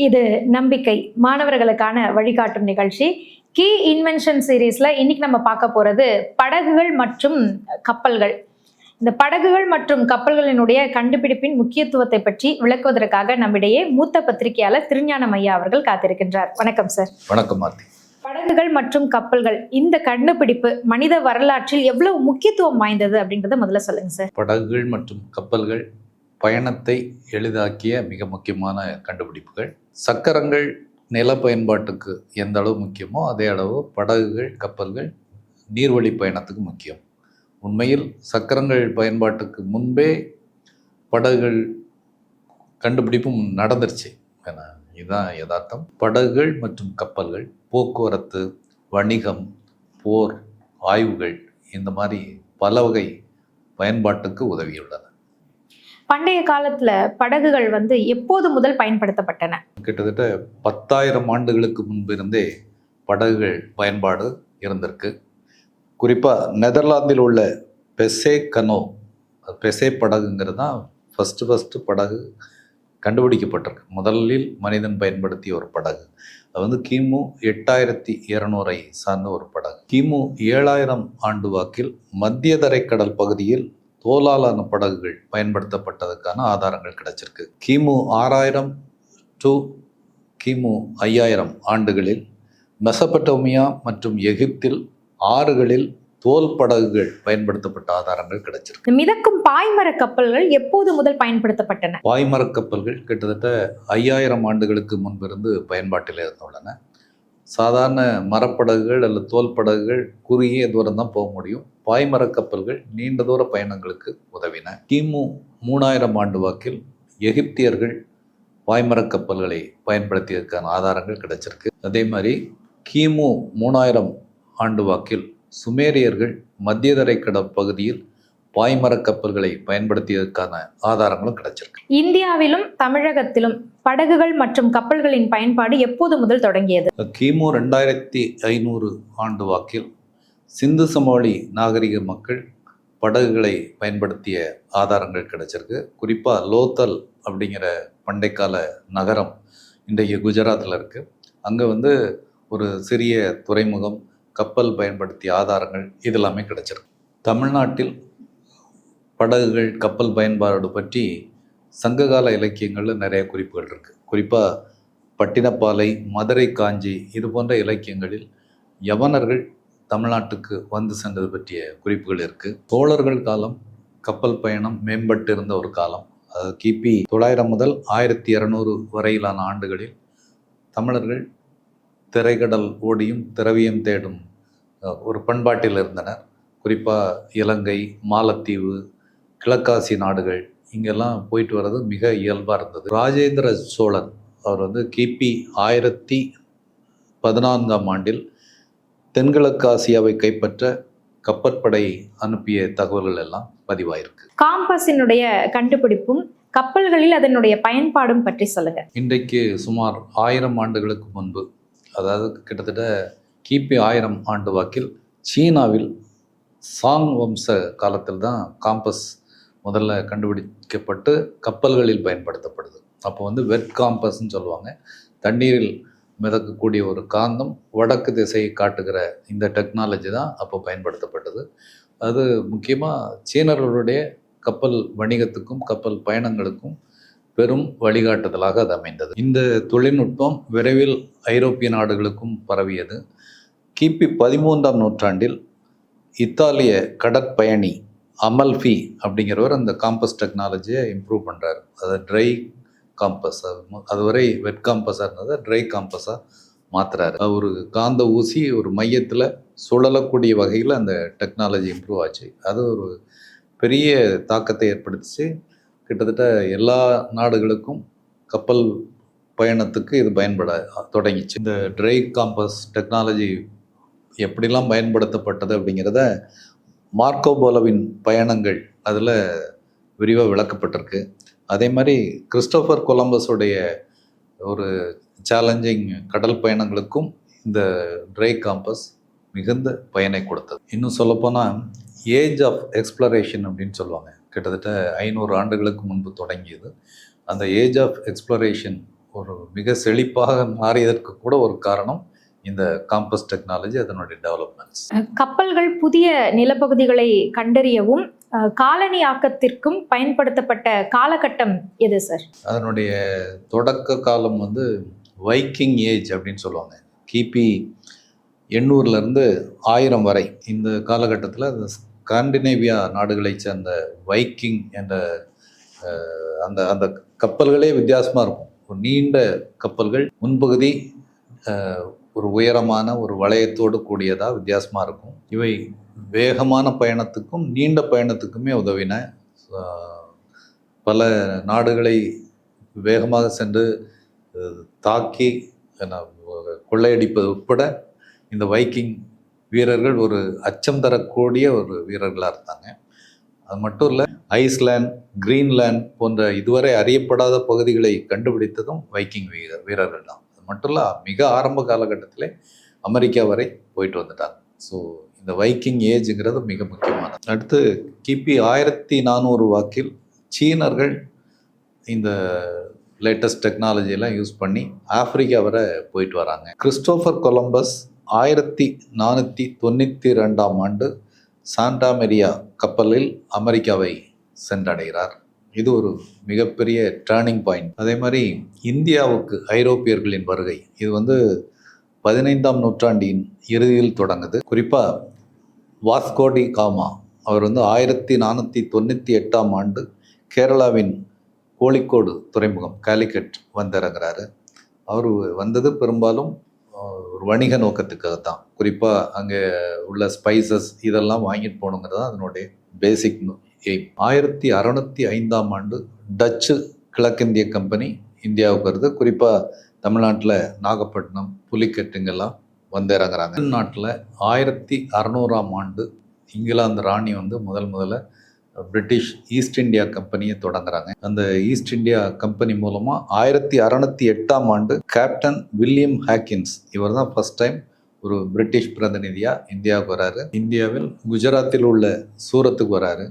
இது நம்பிக்கை மாணவர்களுக்கான வழிகாட்டும் நிகழ்ச்சி. கீ இன்வென்ஷன் சீரீஸ்ல இன்னைக்கு நம்ம பார்க்க போறது படகுகள் மற்றும் கப்பல்கள். இந்த படகுகள் மற்றும் கப்பல்களினுடைய கண்டுபிடிப்பின் முக்கியத்துவத்தை பற்றி விளக்குவதற்காக நம்மிடையே மூத்த பத்திரிகையாளர் திருஞானம் ஐயா அவர்கள் காத்திருக்கின்றார். வணக்கம் சார். வணக்கம் மார்த்தி. படகுகள் மற்றும் கப்பல்கள் இந்த கண்டுபிடிப்பு மனித வரலாற்றில் எவ்வளவு முக்கியத்துவம் வாய்ந்தது அப்படின்றத முதல்ல சொல்லுங்க சார். படகுகள் மற்றும் கப்பல்கள் பயணத்தை எளிதாக்கிய மிக முக்கியமான கண்டுபிடிப்புகள். சக்கரங்கள் நில பயன்பாட்டுக்கு எந்த அளவு முக்கியமோ அதே அளவு படகுகள் கப்பல்கள் நீர்வழி பயணத்துக்கு முக்கியம். உண்மையில் சக்கரங்கள் பயன்பாட்டுக்கு முன்பே படகுகள் கண்டுபிடிப்பும் நடந்துருச்சு. ஏன்னா இதுதான் யதார்த்தம். படகுகள் மற்றும் கப்பல்கள் போக்குவரத்து, வணிகம், போர், ஆய்வுகள் இந்த மாதிரி பல வகை பயன்பாட்டுக்கு உதவியுள்ளன. பண்டைய காலத்துல படகுகள் எப்போது முதல் பயன்படுத்தப்பட்டன? கிட்டத்தட்ட 10,000 ஆண்டுகளுக்கு முன்பிருந்தே படகுகள் பயன்பாடு இருந்திருக்கு. குறிப்பாக நெதர்லாந்தில் உள்ள பெசே கனோ, பெசே படகுங்கிறது தான் ஃபஸ்ட்டு படகு கண்டுபிடிக்கப்பட்டிருக்கு. முதலில் மனிதன் பயன்படுத்திய ஒரு படகு. அது கிமு 8200 சார்ந்த ஒரு படகு. கிமு 7000 ஆண்டு வாக்கில் மத்திய தரைக்கடல் பகுதியில் தோலாலான படகுகள் பயன்படுத்தப்பட்டதுக்கான ஆதாரங்கள் கிடைச்சிருக்கு. கிமு 6000 டு கிமு 5000 ஆண்டுகளில் மெசபடோமியா மற்றும் எகிப்தில் ஆறுகளில் தோல் படகுகள் பயன்படுத்தப்பட்ட ஆதாரங்கள் கிடைச்சிருக்கு. மிதக்கும் பாய்மர கப்பல்கள் எப்போது முதல் பயன்படுத்தப்பட்டன? பாய்மர கப்பல்கள் கிட்டத்தட்ட 5000 ஆண்டுகளுக்கு முன்பிருந்து பயன்பாட்டில் இருந்துள்ளன. சாதாரண மரப்படகுகள் அல்லது தோல் படகுகள் குறுகிய தூரம் தான் போக முடியும். பாய்மர கப்பல்கள் நீண்ட தூர பயணங்களுக்கு உதவின. கிமு 3000 ஆண்டு வாக்கில் எகிப்தியர்கள் பாய்மர கப்பல்களை பயன்படுத்தியதற்கான ஆதாரங்கள் கிடைச்சிருக்கு. அதே மாதிரி கிமு 3000 ஆண்டு வாக்கில் சுமேரியர்கள் மத்திய தரைக்கடல் பகுதியில் பாய்மர கப்பல்களை பயன்படுத்தியதற்கான ஆதாரங்களும் கிடைச்சிருக்கு. இந்தியாவிலும் தமிழகத்திலும் படகுகள் மற்றும் கப்பல்களின் பயன்பாடு எப்போது முதல் தொடங்கியது? கிமு 2500 ஆண்டு வாக்கில் சிந்து சமவெளி நாகரிக மக்கள் படகுகளை பயன்படுத்திய ஆதாரங்கள் கிடைச்சிருக்கு. குறிப்பாக லோத்தல் அப்படிங்கிற பண்டைக்கால நகரம் இன்றைக்கு குஜராத்தில் இருக்குது. அங்கே ஒரு சிறிய துறைமுகம், கப்பல் பயன்படுத்திய ஆதாரங்கள் இதெல்லாமே கிடைச்சிருக்கு. தமிழ்நாட்டில் படகுகள் கப்பல் பயன்பாடு பற்றி சங்ககால இலக்கியங்களில் நிறைய குறிப்புகள் இருக்குது. குறிப்பாக பட்டினப்பாலை, மதுரை காஞ்சி இது போன்ற இலக்கியங்களில் யவனர்கள் தமிழ்நாட்டுக்கு வந்து சென்றது பற்றிய குறிப்புகள் இருக்குது. சோழர்கள் காலம் கப்பல் பயணம் மேம்பட்டு இருந்த ஒரு காலம். அது கிபி 900 முதல் 1200 வரையிலான ஆண்டுகளில் தமிழர்கள் திரைக்கடல் ஓடியும் திரவியம் தேடும் ஒரு பண்பாட்டில் இருந்தனர். குறிப்பாக இலங்கை, மாலத்தீவு, கிழக்காசி நாடுகள் இங்கெல்லாம் போயிட்டு வர்றது மிக இயல்பாக இருந்தது. ராஜேந்திர சோழன் அவர் கிபி 1014 ஆண்டில் தென்கிழக்காசியாவை கைப்பற்ற கப்பற்படை அனுப்பிய தகவல்கள் எல்லாம் பதிவாயிருக்கு. காம்பஸினுடைய கண்டுபிடிப்பும் கப்பல்களில் அதனுடைய பயன்பாடும் பற்றி சொல்லுங்க. இன்றைக்கு சுமார் 1000 ஆண்டுகளுக்கு முன்பு, அதாவது கிட்டத்தட்ட கிபி 1000 ஆண்டு வாக்கில் சீனாவில் சாங் வம்ச காலத்தில் தான் காம்பஸ் முதல்ல கண்டுபிடிக்கப்பட்டு கப்பல்களில் பயன்படுத்தப்படுது. அப்போ வெட் காம்பஸ்ன்னு சொல்லுவாங்க. தண்ணீரில் மிதக்கக்கூடிய ஒரு காந்தம் வடக்கு திசையை காட்டுகிற இந்த டெக்னாலஜி தான் அப்போ பயன்படுத்தப்பட்டது. அது முக்கியமாக சீனர்களுடைய கப்பல் வணிகத்துக்கும் கப்பல் பயணங்களுக்கும் பெரும் வழிகாட்டுதலாக அது அமைந்தது. இந்த தொழில்நுட்பம் விரைவில் ஐரோப்பிய நாடுகளுக்கும் பரவியது. கிபி 13ஆம் நூற்றாண்டில் இத்தாலிய கடற்பயணி அமல்ஃபி அப்படிங்கிறவர் அந்த காம்பஸ் டெக்னாலஜியை இம்ப்ரூவ் பண்ணுறாரு. அதை ட்ரை காம்பஸ், அதுவரை வெட் காம்பஸாக இருந்ததை ட்ரை காம்பஸாக மாற்றுறாரு. ஒரு காந்த ஊசி ஒரு மையத்தில் சுழலக்கூடிய வகையில் அந்த டெக்னாலஜி இம்ப்ரூவ் ஆச்சு. அது ஒரு பெரிய தாக்கத்தை ஏற்படுத்திச்சு. கிட்டத்தட்ட எல்லா நாடுகளுக்கும் கப்பல் பயணத்துக்கு இது பயன்பட தொடங்கிச்சு. இந்த ட்ரை காம்பஸ் டெக்னாலஜி எப்படிலாம் பயன்படுத்தப்பட்டது அப்படிங்கிறத மார்க்கோ போலோவின் பயணங்கள் அதில் விரிவாக விளக்கப்பட்டிருக்கு. அதே மாதிரி கிறிஸ்டோஃபர் கொலம்பஸுடைய ஒரு சேலஞ்சிங் கடல் பயணங்களுக்கும் இந்த ட்ரை காம்பஸ் மிகுந்த பயனை கொடுத்தது. இன்னும் சொல்லப்போனால் ஏஜ் ஆஃப் எக்ஸ்ப்ளரேஷன் அப்படின்னு சொல்லுவாங்க. கிட்டத்தட்ட 500 ஆண்டுகளுக்கு முன்பு தொடங்கியது. அந்த ஏஜ் ஆஃப் எக்ஸ்ப்ளரேஷன் ஒரு மிக செழிப்பாக மாறியதற்கு கூட ஒரு காரணம் இந்த காம்பஸ் டெக்னாலஜி, அதனுடைய டெவலப்மெண்ட்ஸ். கப்பல்கள் புதிய நிலப்பகுதிகளை கண்டறியவும் காலனி ஆக்கத்திற்கும் பயன்படுத்தப்பட்ட காலகட்டம் எது சார்? அதனுடைய தொடக்க காலம் வந்து வைக்கிங் ஏஜ் அப்படின்னு சொல்லுவாங்க. கிபி 800லேருந்து 1000 வரை. இந்த காலகட்டத்தில் அந்த ஸ்காண்டினேவியா நாடுகளை சேர்ந்த வைக்கிங் என்ற அந்த அந்த கப்பல்களே வித்தியாசமாக இருக்கும். ஒரு நீண்ட கப்பல்கள், முன்பகுதி ஒரு உயரமான ஒரு வளையத்தோடு கூடியதாக வித்தியாசமாக இருக்கும். இவை வேகமான பயணத்துக்கும் நீண்ட பயணத்துக்குமே உதவின. பல நாடுகளை வேகமாக சென்று தாக்கி கொள்ளையடிப்பது உட்பட இந்த வைக்கிங் வீரர்கள் ஒரு அச்சம் தரக்கூடிய ஒரு வீரர்களாக இருந்தாங்க. அது மட்டும் இல்லை, ஐஸ்லாந்து, கிரீன்லாந்து போன்ற இதுவரை அறியப்படாத பகுதிகளை கண்டுபிடித்ததும் வைக்கிங் வீரர்கள் தான். அது மட்டும் இல்லை, மிக ஆரம்ப காலகட்டத்திலே அமெரிக்கா வரை போயிட்டு வந்துட்டாங்க. ஸோ இந்த வைக்கிங் ஏஜுங்கிறது மிக முக்கியமானது. அடுத்து கிபி 1400 வாக்கில் சீனர்கள் இந்த லேட்டஸ்ட் டெக்னாலஜியெல்லாம் யூஸ் பண்ணி ஆப்பிரிக்கா வரை போயிட்டு வராங்க. கிறிஸ்டோஃபர் கொலம்பஸ் 1492ஆம் ஆண்டு சாண்டா மெரியா கப்பலில் அமெரிக்காவை சென்றடைகிறார். இது ஒரு மிகப்பெரிய டேர்னிங் பாயிண்ட். அதே மாதிரி இந்தியாவுக்கு ஐரோப்பியர்களின் வருகை, இது வந்து 15ஆம் நூற்றாண்டின் இறுதியில் தொடங்குது. குறிப்பாக வாஸ்கோடி காமா அவர் வந்து 1498ஆம் ஆண்டு கேரளாவின் கோழிக்கோடு துறைமுகம் காலிக்கட் வந்திறங்குறாரு. அவர் வந்தது பெரும்பாலும் ஒரு வணிக நோக்கத்துக்காகத்தான். குறிப்பாக அங்கே உள்ள ஸ்பைசஸ் இதெல்லாம் வாங்கிட்டு போகணுங்கிறது தான் அதனுடைய பேசிக் எய்ம். 1605ஆம் ஆண்டு டச்சு கிழக்கிந்திய கம்பெனி இந்தியாவுக்கு வருது. குறிப்பாக தமிழ்நாட்டில் நாகப்பட்டினம், புலிக்கட்டுங்கெல்லாம் வந்து இறங்குறாங்க. தமிழ்நாட்டில் 1600ஆம் ஆண்டு இங்கிலாந்து ராணி வந்து முதல்ல பிரிட்டிஷ் ஈஸ்ட் இந்தியா கம்பெனியை தொடங்குறாங்க. அந்த ஈஸ்ட் இந்தியா கம்பெனி மூலமாக 1608ஆம் ஆண்டு கேப்டன் வில்லியம் ஹாக்கின்ஸ், இவர் தான் ஃபர்ஸ்ட் டைம் ஒரு பிரிட்டிஷ் பிரதிநிதியாக இந்தியாவுக்கு வராரு. இந்தியாவில் குஜராத்தில் உள்ள சூரத்துக்கு வராரு.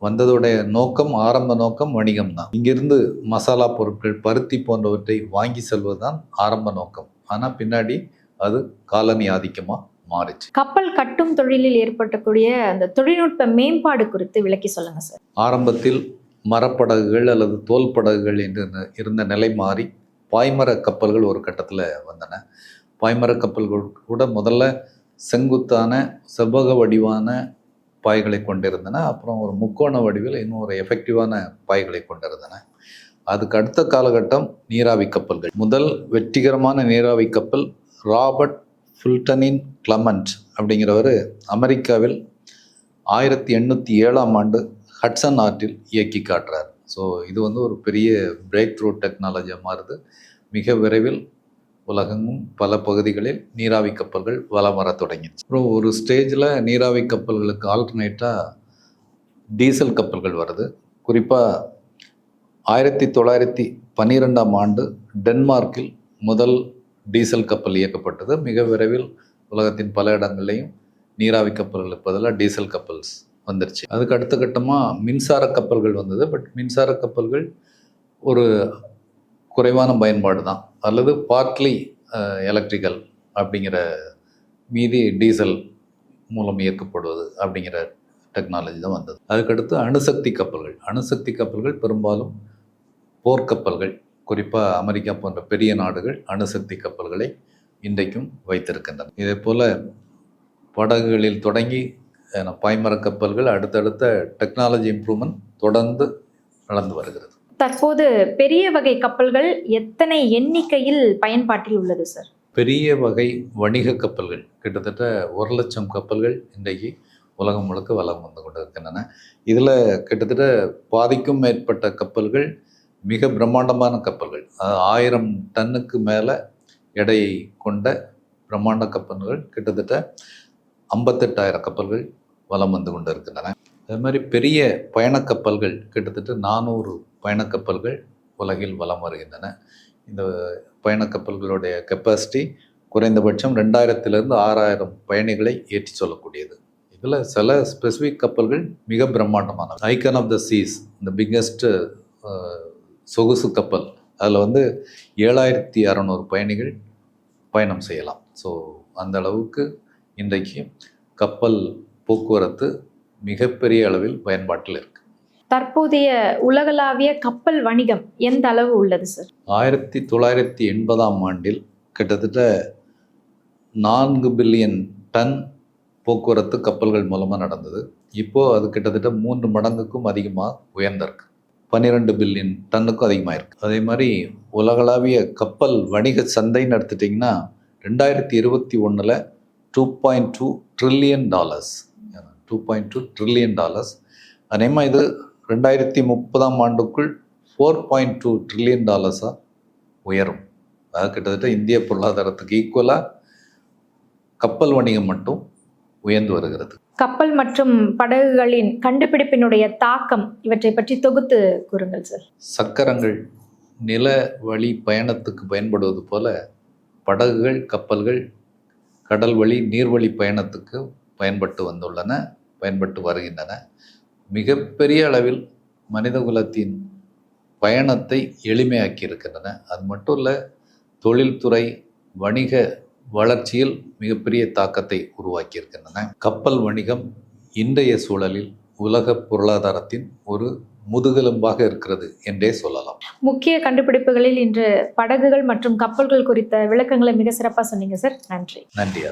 வந்ததோடைய நோக்கம், ஆரம்ப நோக்கம் வணிகம் தான். இங்கிருந்து மசாலா பொருட்கள், பருத்தி போன்றவற்றை வாங்கி செல்வது தான் ஆரம்ப நோக்கம். ஆனால் பின்னாடி அது காலனி ஆதிக்கமாக மாறிச்சு. கப்பல் கட்டும் தொழிலில் ஏற்பட்டக்கூடிய அந்த தொழில்நுட்ப மேம்பாடு குறித்து விளக்கி சொல்லுங்க சார். ஆரம்பத்தில் மரப்படகுகள் அல்லது தோல் படகுகள் என்று இருந்த நிலை மாறி பாய்மர கப்பல்கள் ஒரு கட்டத்தில் வந்தன. பாய்மர கப்பல்கள் கூட முதல்ல செங்குத்தான செவ்வக வடிவான பாய்களை கொண்டிருந்தன. அப்புறம் ஒரு முக்கோண வடிவில் இன்னும் ஒரு எஃபெக்டிவான பாய்களை கொண்டிருந்தன. அதுக்கு அடுத்த காலகட்டம் நீராவி கப்பல்கள். முதல் வெற்றிகரமான நீராவி கப்பல் ராபர்ட் ஃபுல்டனின் கிளமண்ட் அப்படிங்கிறவர் அமெரிக்காவில் 1807ஆம் ஆண்டு ஹட்சன் ஆற்றில் இயக்கி காட்டுறார். ஸோ இது வந்து ஒரு பெரிய பிரேக் த்ரூ டெக்னாலஜியாக மாறுது. மிக விரைவில் உலகமும் பல பகுதிகளில் நீராவி கப்பல்கள் வலம் வர தொடங்கிடுச்சு. அப்புறம் ஒரு ஸ்டேஜில் நீராவி கப்பல்களுக்கு ஆல்டர்னேட்டாக டீசல் கப்பல்கள் வருது. குறிப்பாக 1912ஆம் ஆண்டு டென்மார்க்கில் முதல் டீசல் கப்பல் இயக்கப்பட்டது. மிக விரைவில் உலகத்தின் பல இடங்கள்லையும் நீராவி கப்பல்களுக்கு பதிலாக டீசல் கப்பல்ஸ் வந்துருச்சு. அதுக்கு அடுத்த கட்டமாக மின்சார கப்பல்கள் வந்தது. பட் மின்சார கப்பல்கள் ஒரு குறைவான பயன்பாடு தான், அல்லது பார்ட்லி எலக்ட்ரிக்கல் அப்படிங்கிற, மீதி டீசல் மூலம் இயக்கப்படுவது அப்படிங்கிற டெக்னாலஜி தான் வந்தது. அதுக்கடுத்து அணுசக்தி கப்பல்கள். அணுசக்தி கப்பல்கள் பெரும்பாலும் போர்க்கப்பல்கள். குறிப்பாக அமெரிக்கா போன்ற பெரிய நாடுகள் அணுசக்தி கப்பல்களை இன்றைக்கும் வைத்திருக்கின்றன. இதே போல் படகுகளில் தொடங்கி பாய்மர கப்பல்கள், அடுத்தடுத்த டெக்னாலஜி இம்ப்ரூவ்மெண்ட் தொடர்ந்து நடந்து வருகிறது. தற்போது பெரிய வகை கப்பல்கள் எத்தனை எண்ணிக்கையில் பயன்பாட்டில் உள்ளது சார்? பெரிய வகை வணிக கப்பல்கள் கிட்டத்தட்ட 1,00,000 கப்பல்கள் இன்றைக்கு உலகம் முழுக்க வலம் வந்து கொண்டு இருக்கின்றன. இதில் கிட்டத்தட்ட பாதிக்கும் மேற்பட்ட கப்பல்கள் மிக பிரம்மாண்டமான கப்பல்கள், 1000 டன்னுக்கு மேலே எடையை கொண்ட பிரம்மாண்ட கப்பல்கள் கிட்டத்தட்ட 58,000 கப்பல்கள் வலம் வந்து கொண்டு இருக்கின்றன. அது மாதிரி பெரிய பயணக்கப்பல்கள் கிட்டத்தட்ட 400 பயணக்கப்பல்கள் உலகில் வலம் வருகின்றன. இந்த பயணக்கப்பல்களுடைய கெப்பாசிட்டி குறைந்தபட்சம் 2000 6,000 பயணிகளை ஏற்றி சொல்லக்கூடியது. இதில் சில ஸ்பெசிஃபிக் கப்பல்கள் மிக பிரம்மாண்டமான ஐக்கன் ஆஃப் த சீஸ், இந்த பிக்கெஸ்ட் சொகுசு கப்பல் அதில் வந்து 7600 பயணிகள் பயணம் செய்யலாம். ஸோ அந்த அளவுக்கு இன்றைக்கு கப்பல் போக்குவரத்து மிகப்பெரிய அளவில் பயன்பாட்டில் இருக்கு. தற்போதைய உலகளாவிய கப்பல் வணிகம் எந்த அளவு உள்ளது சார்? 1980ஆம் ஆண்டில் கிட்டத்தட்ட 4 பில்லியன் டன் போக்குவரத்து கப்பல்கள் மூலமாக நடந்தது. இப்போது அது கிட்டத்தட்ட 3 மடங்குக்கும் அதிகமாக உயர்ந்திருக்கு. 12 பில்லியன் டன்னுக்கும் அதிகமாக இருக்குது. அதே மாதிரி உலகளாவிய கப்பல் வணிக சந்தைன்னு எடுத்துட்டிங்கன்னா 2021 $2.2 ட்ரில்லியன். 2.2 ட்ரில்லியன். அதேமாதிரி இது 2030ஆம் ஆண்டுக்குள் $4.2 ட்ரில்லியன் உயரும். அதாவது கிட்டத்தட்ட இந்திய பொருளாதாரத்துக்கு ஈக்குவலாக கப்பல் வணிகம் மட்டும் உயர்ந்து வருகிறது. கப்பல் மற்றும் படகுகளின் கண்டுபிடிப்பினுடைய தாக்கம் இவற்றை பற்றி தொகுத்து கூறுங்கள் சார். சக்கரங்கள் நில வழி பயணத்துக்கு பயன்படுவது போல படகுகள், கப்பல்கள் கடல் வழி, நீர்வழி பயணத்துக்கு பயன்பட்டு வருகின்றன. மிகப்பெரிய அளவில் மனிதகுலத்தின் பயணத்தை எளிமையாக்கி இருக்கின்றன. அது மட்டும் இல்லை, தொழில்துறை, வணிக வளர்ச்சியில் மிகப்பெரிய தாக்கத்தை உருவாக்கி இருக்கின்றன. கப்பல் வணிகம் இன்றைய சூழலில் உலக பொருளாதாரத்தின் ஒரு முதுகெலும்பாக இருக்கிறது என்றே சொல்லலாம். முக்கிய கண்டுபிடிப்புகளில் இன்று படகுகள் மற்றும் கப்பல்கள் குறித்த விளக்கங்களை மிக சிறப்பாக சொன்னீங்க சார். நன்றி. நன்றி.